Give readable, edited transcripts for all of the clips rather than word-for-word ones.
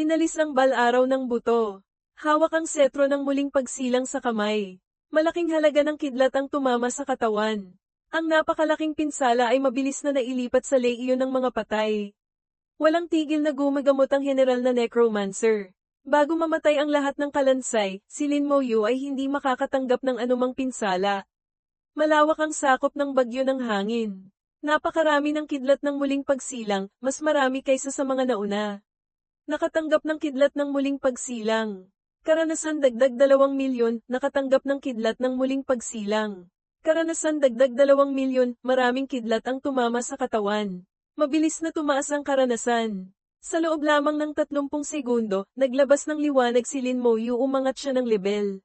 Inalis ang bal-araw ng buto. Hawak ang setro ng muling pagsilang sa kamay. Malaking halaga ng kidlat ang tumama sa katawan. Ang napakalaking pinsala ay mabilis na nailipat sa leiyo ng mga patay. Walang tigil na gumagamot ang general na necromancer. Bago mamatay ang lahat ng kalansay, si Lin Moyu ay hindi makakatanggap ng anumang pinsala. Malawak ang sakop ng bagyo ng hangin. Napakarami ng kidlat ng muling pagsilang, mas marami kaysa sa mga nauna. Nakatanggap ng kidlat ng muling pagsilang. Karanasan dagdag 2 milyon, nakatanggap ng kidlat ng muling pagsilang. Karanasan dagdag 2 milyon, maraming kidlat ang tumama sa katawan. Mabilis na tumaas ang karanasan. Sa loob lamang ng 30 segundo, naglabas ng liwanag si Lin Moyu, umangat siya ng lebel.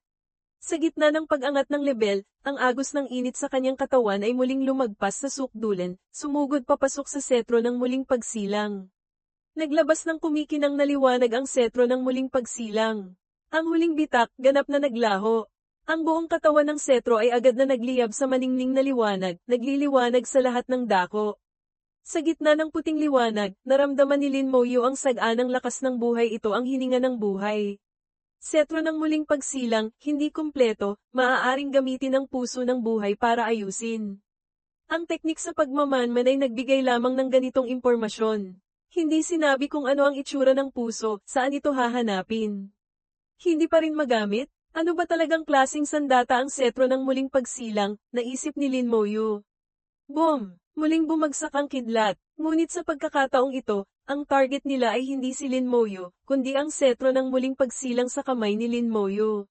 Sa gitna ng pag-angat ng lebel, ang agos ng init sa kanyang katawan ay muling lumagpas sa sukdulan, sumugod papasok sa setro ng muling pagsilang. Naglabas ng kumikinang na liwanag ang setro ng muling pagsilang. Ang huling bitak, ganap na naglaho. Ang buong katawan ng setro ay agad na nagliyab sa maningning na liwanag, nagliliwanag sa lahat ng dako. Sa gitna ng puting liwanag, naramdaman ni Lin Moyu ang saganang lakas ng buhay, ito ang hininga ng buhay. Setro ng muling pagsilang, hindi kumpleto, maaaring gamitin ang puso ng buhay para ayusin. Ang teknik sa pagmamanman ay nagbigay lamang ng ganitong impormasyon. Hindi sinabi kung ano ang itsura ng puso, saan ito hahanapin. Hindi pa rin magamit? Ano ba talagang klaseng sandata ang setro ng muling pagsilang, naisip ni Lin Moyu. Boom! Muling bumagsak ang kidlat, ngunit sa pagkakataong ito, ang target nila ay hindi si Lin Moyu, kundi ang setro ng muling pagsilang sa kamay ni Lin Moyu.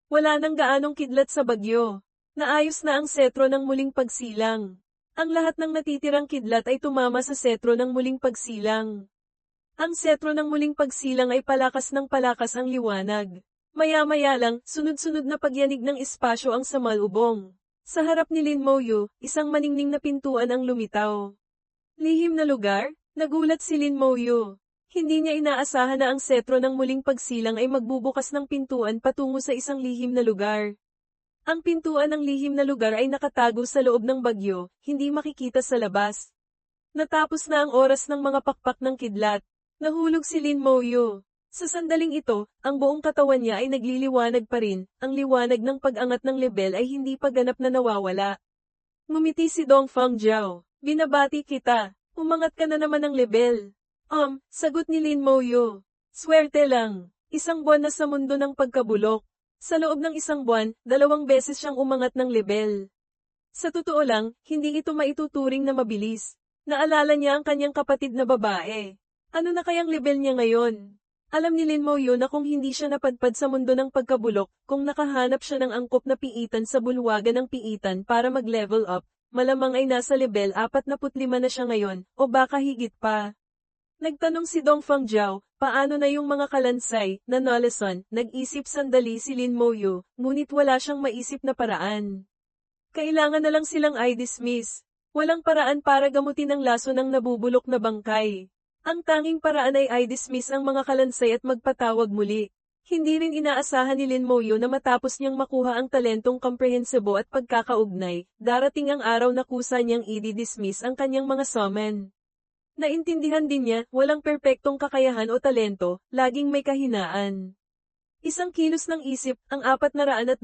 Wala nang gaanong kidlat sa bagyo. Naayos na ang setro ng muling pagsilang. Ang lahat ng natitirang kidlat ay tumama sa setro ng muling pagsilang. Ang setro ng muling pagsilang ay palakas ng palakas ang liwanag. Maya-maya lang, sunod-sunod na pagyanig ng espasyo ang samalubong. Sa harap ni Lin Moyu, isang maningning na pintuan ang lumitaw. Lihim na lugar? Nagulat si Lin Moyu. Hindi niya inaasahan na ang setro ng muling pagsilang ay magbubukas ng pintuan patungo sa isang lihim na lugar. Ang pintuan ng lihim na lugar ay nakatago sa loob ng bagyo, hindi makikita sa labas. Natapos na ang oras ng mga pakpak ng kidlat. Nahulog si Lin Moyu. Sa sandaling ito, ang buong katawan niya ay nagliliwanag pa rin, ang liwanag ng pag-angat ng lebel ay hindi pa ganap na nawawala. Ngumiti si Dong Fang Jiao. Binabati kita. Umangat ka na naman ng lebel. Sagot ni Lin Moyu. Swerte lang. Isang buwan na sa mundo ng pagkabulok. Sa loob ng isang buwan, 2 beses siyang umangat ng lebel. Sa totoo lang, hindi ito maituturing na mabilis. Naalala niya ang kanyang kapatid na babae. Ano na kayang lebel niya ngayon? Alam ni Lin Moyu na kung hindi siya napadpad sa mundo ng pagkabulok, kung nakahanap siya ng angkop na piitan sa bulwagan ng piitan para mag-level up, malamang ay nasa level 45 na siya ngayon, o baka higit pa. Nagtanong si Dong Fang Jiao, paano na yung mga kalansay, na Nolason, nag-isip sandali si Lin Moyu, ngunit wala siyang maisip na paraan. Kailangan na lang silang i-dismiss. Walang paraan para gamutin ang laso ng nabubulok na bangkay. Ang tanging paraan ay i-dismiss ang mga kalansay at magpatawag muli. Hindi rin inaasahan ni Lin Moyu na matapos niyang makuha ang talentong komprehensibo at pagkakaugnay, darating ang araw na kusa niyang i-dismiss ang kanyang mga summon. Naintindihan din niya, walang perpektong kakayahan o talento, laging may kahinaan. Isang kilos ng isip, ang 427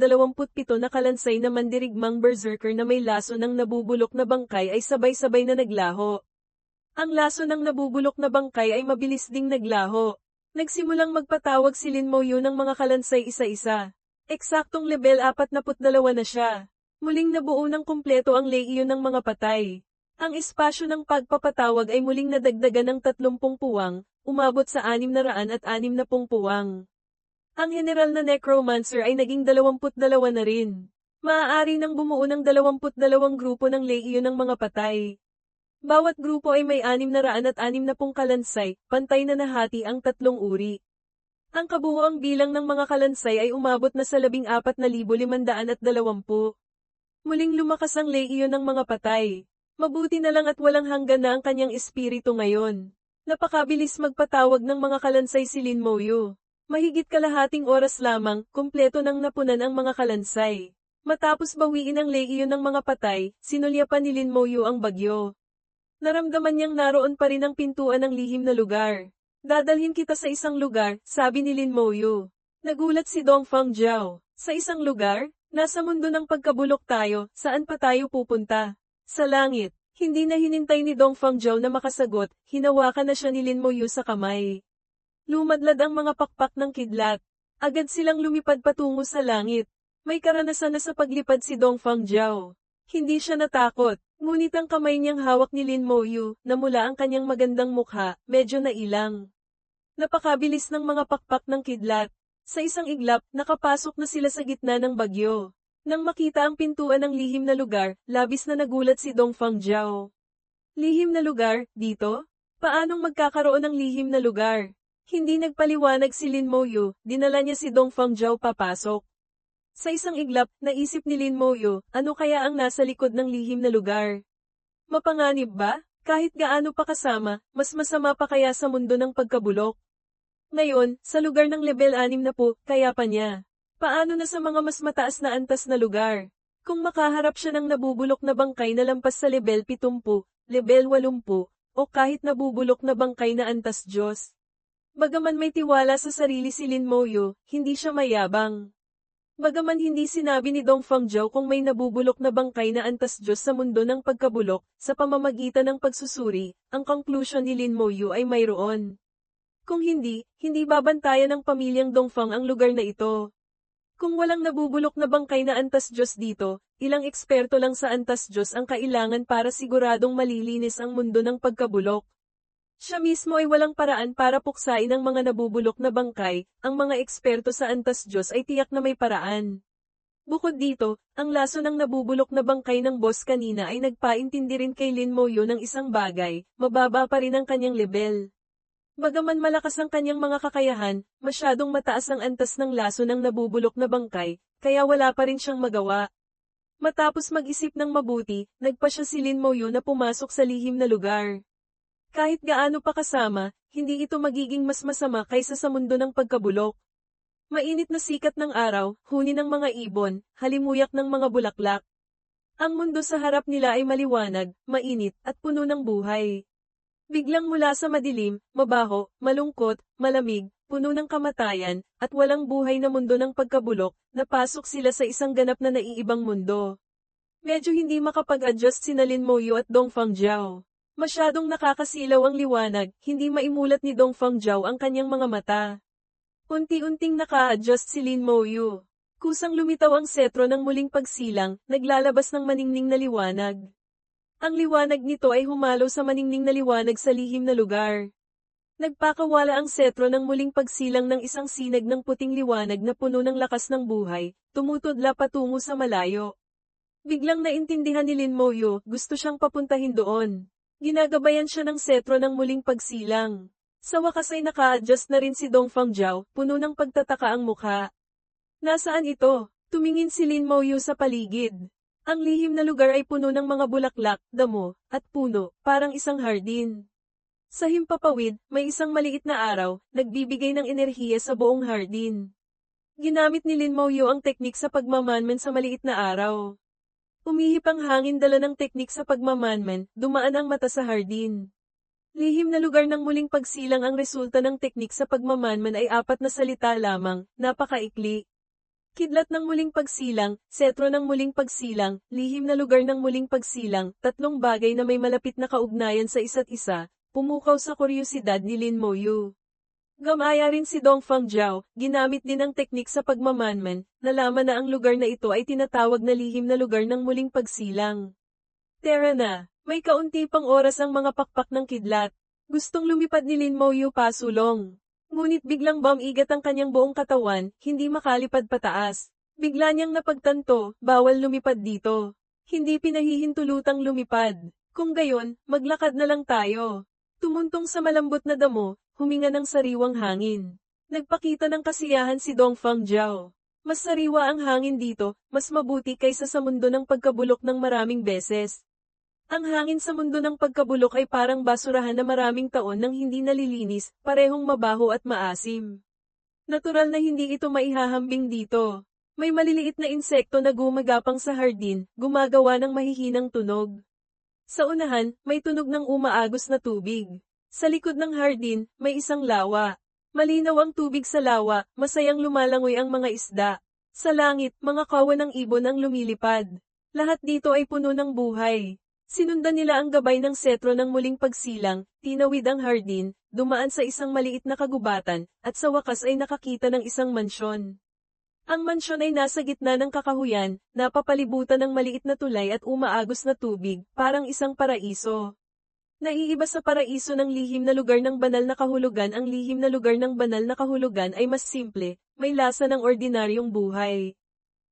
na kalansay na mandirigmang berserker na may laso ng nabubulok na bangkay ay sabay-sabay na naglaho. Ang laso ng nabubulok na bangkay ay mabilis ding naglaho. Nagsimulang magpatawag si Lin Moyu ng mga kalansay isa-isa. Eksaktong level 42 na siya. Muling nabuo ng kumpleto ang leiyo ng mga patay. Ang espasyo ng pagpapatawag ay muling nadagdagan ng 30 puwang, umabot sa 660 puwang. Ang general na necromancer ay naging 22 na rin. Maaari nang bumuo ng 22 grupo ng leiyo ng mga patay. Bawat grupo ay may 660 kalansay, pantay na nahati ang 3 uri. Ang kabuuang bilang ng mga kalansay ay umabot na sa 14,520. Muling lumakas ang leiyo ng mga patay. Mabuti na lang at walang hanggan na ang kanyang espiritu ngayon. Napakabilis magpatawag ng mga kalansay si Lin Moyu. Mahigit kalahating oras lamang, kumpleto nang napunan ang mga kalansay. Matapos bawiin ang leiyo ng mga patay, sinulyapan ni Lin Moyu ang bagyo. Naramdaman niyang naroon pa rin ang pintuan ng lihim na lugar. Dadalhin kita sa isang lugar, sabi ni Lin Moyu. Nagulat si Dongfang Zhao. Sa isang lugar? Nasa mundo ng pagkabulok tayo, saan pa tayo pupunta? Sa langit. Hindi na hinintay ni Dongfang Zhao na makasagot, hinawakan na siya ni Lin Moyu sa kamay. Lumadlad ang mga pakpak ng kidlat. Agad silang lumipad patungo sa langit. May karanasan na sa paglipad si Dongfang Zhao. Hindi siya natakot, ngunit ang kamay niyang hawak ni Lin Moyu, na mula ang kanyang magandang mukha, medyo nailang. Napakabilis ng mga pakpak ng kidlat. Sa isang iglap, nakapasok na sila sa gitna ng bagyo. Nang makita ang pintuan ng lihim na lugar, labis na nagulat si Dongfang Zhao. Lihim na lugar, dito? Paanong magkakaroon ng lihim na lugar? Hindi nagpaliwanag si Lin Moyu, dinala niya si Dongfang Zhao papasok. Sa isang iglap, naisip ni Lin Moyu, ano kaya ang nasa likod ng lihim na lugar? Mapanganib ba? Kahit gaano pa kasama, mas masama pa kaya sa mundo ng pagkabulok? Ngayon, sa lugar ng level 6 na po, kaya pa niya. Paano na sa mga mas mataas na antas na lugar? Kung makaharap siya ng nabubulok na bangkay na lampas sa level 70, level 80, o kahit nabubulok na bangkay na antas Diyos. Bagaman may tiwala sa sarili si Lin Moyu, hindi siya mayabang. Bagaman hindi sinabi ni Dongfang Zhao kung may nabubulok na bangkay na antas Diyos sa mundo ng pagkabulok, sa pamamagitan ng pagsusuri, ang conclusion ni Lin Moyu ay mayroon. Kung hindi, hindi babantayan ng pamilyang Dongfang ang lugar na ito. Kung walang nabubulok na bangkay na antas Diyos dito, ilang eksperto lang sa antas Diyos ang kailangan para siguradong malilinis ang mundo ng pagkabulok. Siya mismo ay walang paraan para puksain ang mga nabubulok na bangkay, ang mga eksperto sa antas Diyos ay tiyak na may paraan. Bukod dito, ang laso ng nabubulok na bangkay ng boss kanina ay nagpaintindi rin kay Lin Moyu ng isang bagay, mababa pa rin ang kanyang level. Bagaman malakas ang kanyang mga kakayahan, masyadong mataas ang antas ng laso ng nabubulok na bangkay, kaya wala pa rin siyang magawa. Matapos mag-isip ng mabuti, nagpa siya si Lin Moyu na pumasok sa lihim na lugar. Kahit gaano pa kasama, hindi ito magiging mas masama kaysa sa mundo ng pagkabulok. Mainit na sikat ng araw, huni ng mga ibon, halimuyak ng mga bulaklak. Ang mundo sa harap nila ay maliwanag, mainit, at puno ng buhay. Biglang mula sa madilim, mabaho, malungkot, malamig, puno ng kamatayan, at walang buhay na mundo ng pagkabulok, napasok sila sa isang ganap na naiibang mundo. Medyo hindi makapag-adjust sina Lin Moyu at Dongfang Zhao. Masyadong nakakasilaw ang liwanag, hindi maimulat ni Dongfang Zhao ang kanyang mga mata. Unti-unting naka-adjust si Lin Moyu. Kusang lumitaw ang setro ng muling pagsilang, naglalabas ng maningning na liwanag. Ang liwanag nito ay humalo sa maningning na liwanag sa lihim na lugar. Nagpakawala ang setro ng muling pagsilang ng isang sinag ng puting liwanag na puno ng lakas ng buhay, tumutudla patungo sa malayo. Biglang naintindihan ni Lin Moyu, gusto siyang papuntahin doon. Ginagabayan siya ng setro ng muling pagsilang. Sa wakas ay naka-adjust na rin si Dongfang Zhao, puno ng pagtataka ang mukha. Nasaan ito? Tumingin si Lin Moyu sa paligid. Ang lihim na lugar ay puno ng mga bulaklak, damo, at puno, parang isang hardin. Sa himpapawid, may isang maliit na araw, nagbibigay ng enerhiya sa buong hardin. Ginamit ni Lin Moyu ang teknik sa pagmamanman sa maliit na araw. Umihip ang hangin dala ng teknik sa pagmamanman, dumaan ang mata sa hardin. Lihim na lugar ng muling pagsilang ang resulta ng teknik sa pagmamanman ay 4 na salita lamang, napakaikli. Kidlat ng muling pagsilang, setro ng muling pagsilang, lihim na lugar ng muling pagsilang, 3 bagay na may malapit na kaugnayan sa isa't isa, pumukaw sa kuryosidad ni Lin Moyu. Gamaya rin si Dongfang Zhao, ginamit din ang teknik sa pagmamanman, nalaman na ang lugar na ito ay tinatawag na lihim na lugar ng muling pagsilang. Tara na, may kaunti pang oras ang mga pakpak ng kidlat. Gustong lumipad ni Lin Moyu pasulong. Ngunit biglang bumigat ang kanyang buong katawan, hindi makalipad pataas. Bigla niyang napagtanto, bawal lumipad dito. Hindi pinahihintulutang lumipad. Kung gayon, maglakad na lang tayo. Tumuntong sa malambot na damo, huminga ng sariwang hangin. Nagpakita ng kasiyahan si Dongfang Zhao. Mas sariwa ang hangin dito, mas mabuti kaysa sa mundo ng pagkabulok ng maraming beses. Ang hangin sa mundo ng pagkabulok ay parang basurahan na maraming taon nang hindi nalilinis, parehong mabaho at maasim. Natural na hindi ito maihahambing dito. May maliliit na insekto na gumagapang sa hardin, gumagawa ng mahihinang tunog. Sa unahan, may tunog ng umaagos na tubig. Sa likod ng hardin, may isang lawa. Malinaw ang tubig sa lawa, masayang lumalangoy ang mga isda. Sa langit, mga kawan ng ibon ang lumilipad. Lahat dito ay puno ng buhay. Sinundan nila ang gabay ng setro ng muling pagsilang, tinawid ang hardin, dumaan sa isang maliit na kagubatan, at sa wakas ay nakakita ng isang mansyon. Ang mansyon ay nasa gitna ng kakahuyan, napapalibutan ng maliit na tulay at umaagos na tubig, parang isang paraiso. Naiiba sa paraiso ng lihim na lugar ng banal na kahulugan, ang lihim na lugar ng banal na kahulugan ay mas simple, may lasa ng ordinaryong buhay.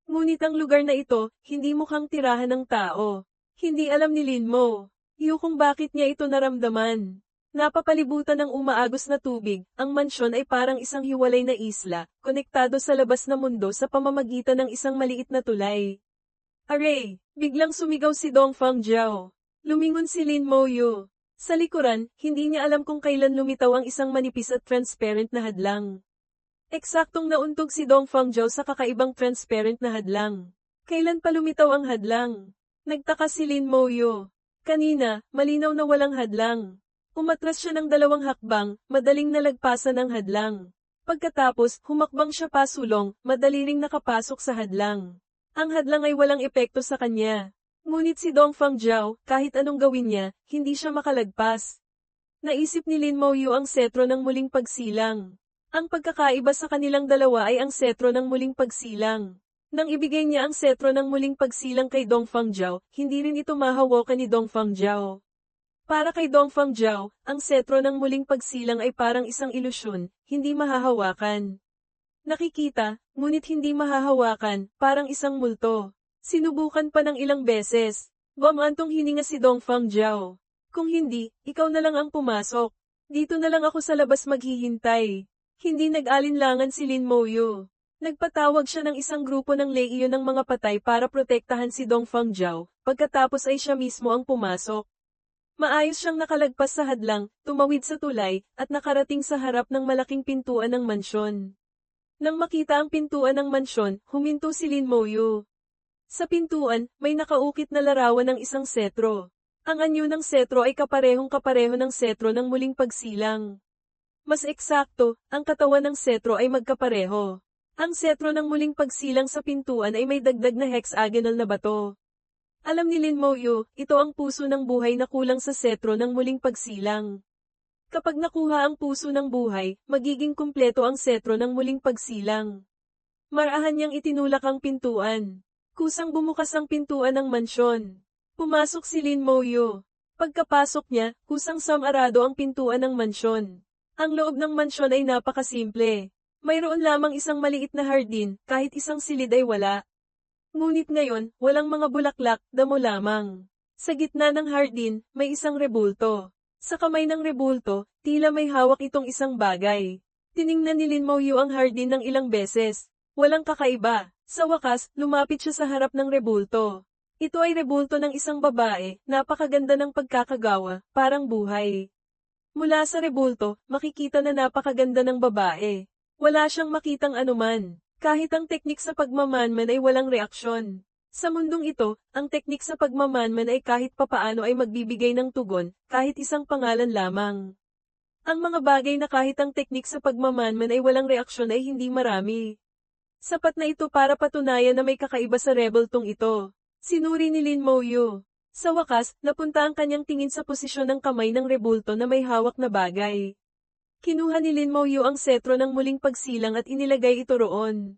Ngunit ang lugar na ito, hindi mukhang tirahan ng tao. Hindi alam ni Linmo kung bakit niya ito naramdaman. Napapalibutan ng umaagos na tubig, ang mansyon ay parang isang hiwalay na isla, konektado sa labas na mundo sa pamamagitan ng isang maliit na tulay. Aray! Biglang sumigaw si Dong Fang Jiao. Lumingon si Lin Moyu. Sa likuran, hindi niya alam kung kailan lumitaw ang isang manipis at transparent na hadlang. Eksaktong nauntog si Dong Fang Jiao sa kakaibang transparent na hadlang. Kailan pa lumitaw ang hadlang? Nagtaka si Lin Moyu. Kanina, malinaw na walang hadlang. Umatras siya ng 2 hakbang, madaling nalagpasan ang hadlang. Pagkatapos, humakbang siya pasulong, madali ring nakapasok sa hadlang. Ang hadlang ay walang epekto sa kanya. Ngunit si Dong Fang Jiao, kahit anong gawin niya, hindi siya makalagpas. Naisip ni Lin Moyu ang setro ng muling pagsilang. Ang pagkakaiba sa kanilang dalawa ay ang setro ng muling pagsilang. Nang ibigay niya ang setro ng muling pagsilang kay Dong Fang Jiao, hindi rin ito mahawakan ni Dong Fang Jiao. Para kay Dong Fang Jiao, ang setro ng muling pagsilang ay parang isang ilusyon, hindi mahahawakan. Nakikita, ngunit hindi mahahawakan, parang isang multo. Sinubukan pa ng ilang beses. Bumantong hininga si Dong Fang Jiao. Kung hindi, ikaw na lang ang pumasok. Dito na lang ako sa labas maghihintay. Hindi nag-alinlangan si Lin Moyu. Nagpatawag siya ng isang grupo ng lehiyon ng mga patay para protektahan si Dong Fang Jiao, pagkatapos ay siya mismo ang pumasok. Maayos siyang nakalagpas sa hadlang, tumawid sa tulay, at nakarating sa harap ng malaking pintuan ng mansyon. Nang makita ang pintuan ng mansyon, huminto si Lin Moyu. Sa pintuan, may nakaukit na larawan ng isang setro. Ang anyo ng setro ay kaparehong-kapareho ng setro ng muling pagsilang. Mas eksakto, ang katawan ng setro ay magkapareho. Ang setro ng muling pagsilang sa pintuan ay may dagdag na hexagonal na bato. Alam ni Lin Moyu, ito ang puso ng buhay na kulang sa setro ng muling pagsilang. Kapag nakuha ang puso ng buhay, magiging kumpleto ang setro ng muling pagsilang. Marahan niyang itinulak ang pintuan. Kusang bumukas ang pintuan ng mansyon. Pumasok si Lin Moyu. Pagkapasok niya, kusang samarado ang pintuan ng mansyon. Ang loob ng mansyon ay napakasimple. Mayroon lamang isang maliit na hardin, kahit isang silid ay wala. Ngunit ngayon, walang mga bulaklak, damo lamang. Sa gitna ng hardin, may isang rebulto. Sa kamay ng rebulto, tila may hawak itong isang bagay. Tiningnan ni Lin Moyu ang hardin ng ilang beses. Walang kakaiba. Sa wakas, lumapit siya sa harap ng rebulto. Ito ay rebulto ng isang babae, napakaganda ng pagkakagawa, parang buhay. Mula sa rebulto, makikita na napakaganda ng babae. Wala siyang makitang anuman. Kahit ang teknik sa pagmamanman ay walang reaksyon. Sa mundong ito, ang teknik sa pagmamanman ay kahit papaano ay magbibigay ng tugon, kahit isang pangalan lamang. Ang mga bagay na kahit ang teknik sa pagmamanman ay walang reaksyon ay hindi marami. Sapat na ito para patunayan na may kakaiba sa rebultong ito. Sinuri ni Lin Moyu. Sa wakas, napunta ang kanyang tingin sa posisyon ng kamay ng rebulto na may hawak na bagay. Kinuha ni Lin Moyu ang setro ng muling pagsilang at inilagay ito roon.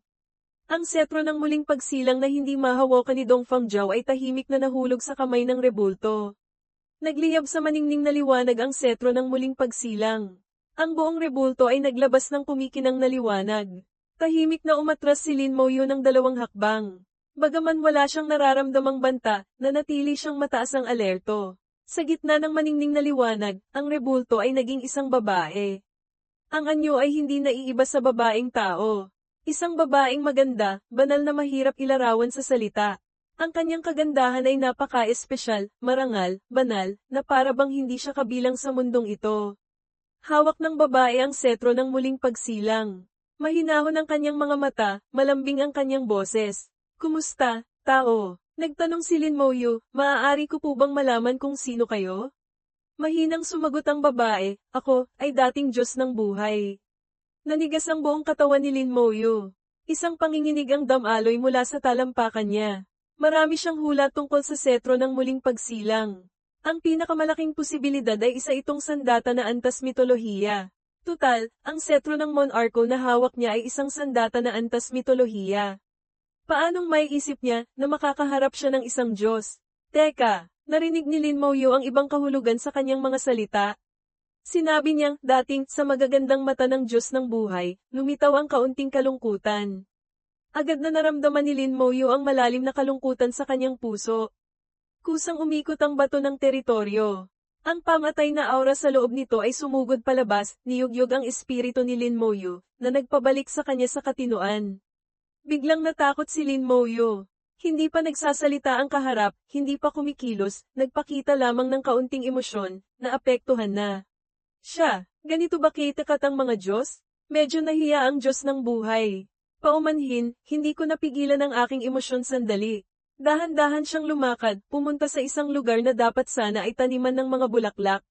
Ang setro ng muling pagsilang na hindi mahawakan ni Dong Fang Jiao ay tahimik na nahulog sa kamay ng rebulto. Nagliyab sa maningning na liwanag ang setro ng muling pagsilang. Ang buong rebulto ay naglabas ng kumikinang na liwanag. Tahimik na umatras si Lin Moyu ng 2 hakbang. Bagaman wala siyang nararamdamang banta, nanatili siyang mataas ang alerto. Sa gitna ng maningning na liwanag, ang rebulto ay naging isang babae. Ang anyo ay hindi naiiba sa babaeng tao. Isang babaeng maganda, banal na mahirap ilarawan sa salita. Ang kanyang kagandahan ay napaka-espesyal, marangal, banal, na para bang hindi siya kabilang sa mundong ito. Hawak ng babae ang setro ng muling pagsilang. Mahinahon ang kanyang mga mata, malambing ang kanyang boses. Kumusta, tao? Nagtanong si Lin Moyu, maaari ko po bang malaman kung sino kayo? Mahinang sumagot ang babae, ako, ay dating Diyos ng buhay. Nanigas ang buong katawan ni Lin Moyu. Isang panginginig ang damaloy mula sa talampakan niya. Marami siyang hula tungkol sa setro ng muling pagsilang. Ang pinakamalaking posibilidad ay isa itong sandata na antas mitolohiya. Tutal, ang setro ng monarko na hawak niya ay isang sandata na antas mitolohiya. Paanong may isip niya na makakaharap siya ng isang Diyos? Teka, narinig ni Lin Moyu ang ibang kahulugan sa kanyang mga salita. Sinabi niyang, dating, sa magagandang mata ng Diyos ng buhay, lumitaw ang kaunting kalungkutan. Agad na naramdaman ni Lin Moyu ang malalim na kalungkutan sa kanyang puso. Kusang umikot ang bato ng teritoryo. Ang pamatay na aura sa loob nito ay sumugod palabas, niyugyug ang espiritu ni Lin Moyu, na nagpabalik sa kanya sa katinuan. Biglang natakot si Lin Moyu. Hindi pa nagsasalita ang kaharap, hindi pa kumikilos, nagpakita lamang ng kaunting emosyon, na apektuhan na. Siya, ganito ba kitakat ang mga Diyos? Medyo nahiya ang Diyos ng buhay. Paumanhin, hindi ko napigilan ang aking emosyon sandali. Dahan-dahan siyang lumakad, pumunta sa isang lugar na dapat sana ay taniman ng mga bulaklak.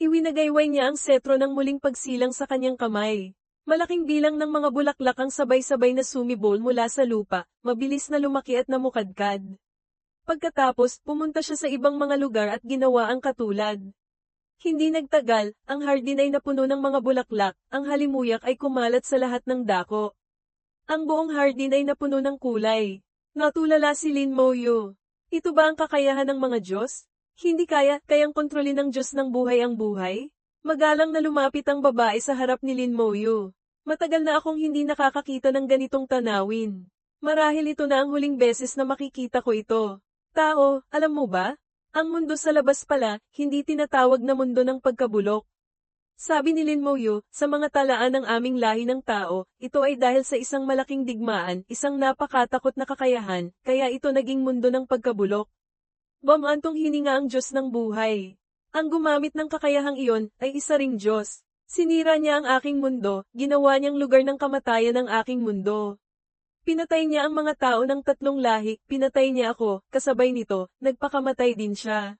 Iwinagayway niya ang setro ng muling pagsilang sa kanyang kamay. Malaking bilang ng mga bulaklak ang sabay-sabay na sumibol mula sa lupa, mabilis na lumaki at namukadkad. Pagkatapos, pumunta siya sa ibang mga lugar at ginawa ang katulad. Hindi nagtagal, ang hardin ay napuno ng mga bulaklak, ang halimuyak ay kumalat sa lahat ng dako. Ang buong hardin ay napuno ng kulay. Natulala si Lin Moyu. Ito ba ang kakayahan ng mga Diyos? Hindi kayang kontrolin ng Diyos ng buhay ang buhay? Magalang na lumapit ang babae sa harap ni Lin Moyu. Matagal na akong hindi nakakakita ng ganitong tanawin. Marahil ito na ang huling beses na makikita ko ito. Tao, alam mo ba? Ang mundo sa labas pala, hindi tinatawag na mundo ng pagkabulok. Sabi ni Lin Moyu, sa mga talaan ng aming lahi ng tao, ito ay dahil sa isang malaking digmaan, isang napakatakot na kakayahan, kaya ito naging mundo ng pagkabulok. Bamantong hininga ang Diyos ng buhay. Ang gumamit ng kakayahang iyon, ay isa ring Diyos. Sinira niya ang aking mundo, ginawa niyang lugar ng kamatayan ang aking mundo. Pinatay niya ang mga tao ng tatlong lahi, pinatay niya ako, kasabay nito, nagpakamatay din siya.